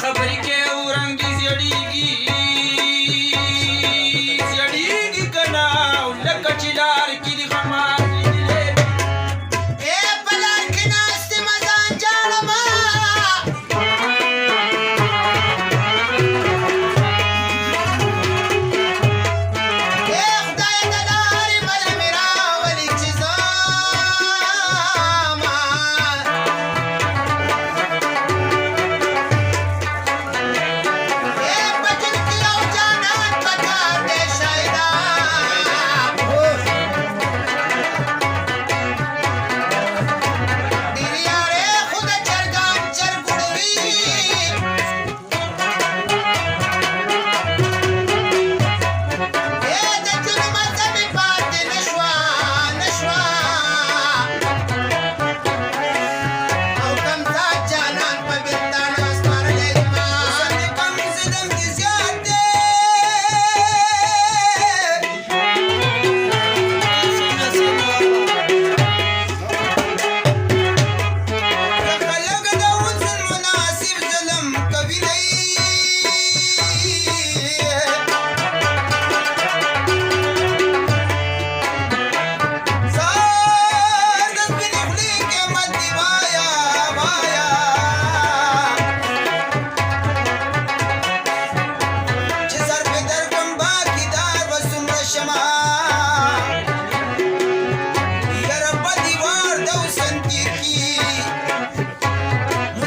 خبرې کې ورنګ دې زیړېږي که نه لکه چې لار کې دې غمار لیدلې په لار کې ناستې مزان جاړمه خدای د لارې بله مې راولي چې ځمه په جن کې یو جانان پکار دی شایدا ډېر یارې خو د چرګان چرګوړوي د جنو مزه مې پاتې نه شوه او کم ذات جانان په بېلتانه سپارلی یمه سندې کم ظلم دې زیات دی خلک د وزن مناسب ظلم کوي نه سار د سپینې خولې قیمت دی وایا چې سر پې درکړم باقیدار به څومره شمه یاره په دیوار د حسن تیر کي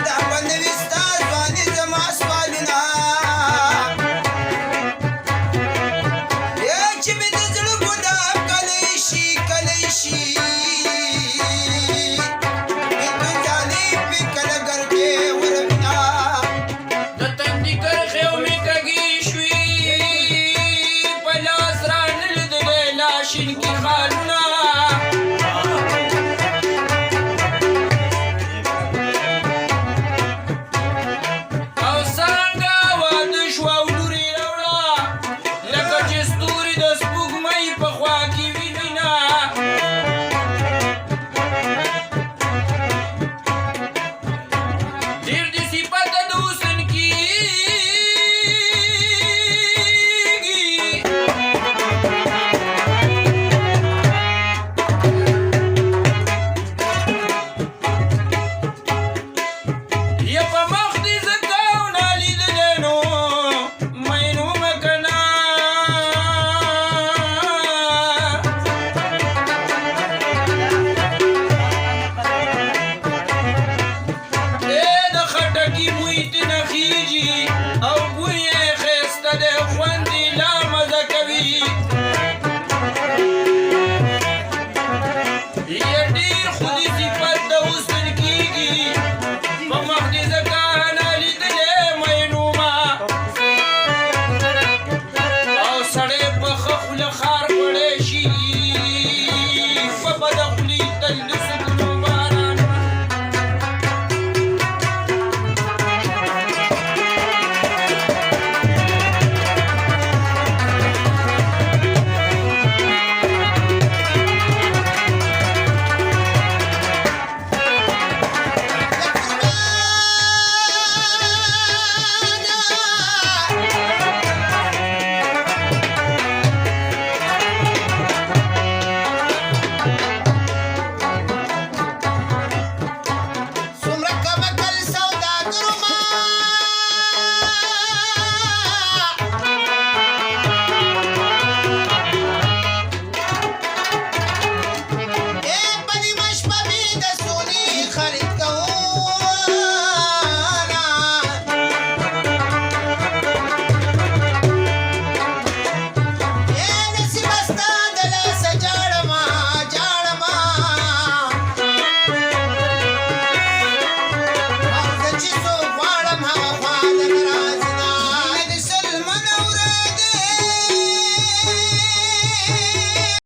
دا به نه وي ستا ځواني زما سوالونه چې مې د زړه ګلاب کلی شي هندو جانې پې کله ګرګې وربینا د تندي کرښې او مې کږې شوې په لاس را نه لیدلې لا شینکي خالونه او څرنګه واده شوه او لور یې راوړه لکه چې ستوري د سپوږمۍ په خوا کې وي وینه ډېر دې صفته د حسن کېږي یا په مخ دې ځکه ونه لیدلې نو مینو مه که نه د خټکي بوی ترې نه خیږي او بوی یې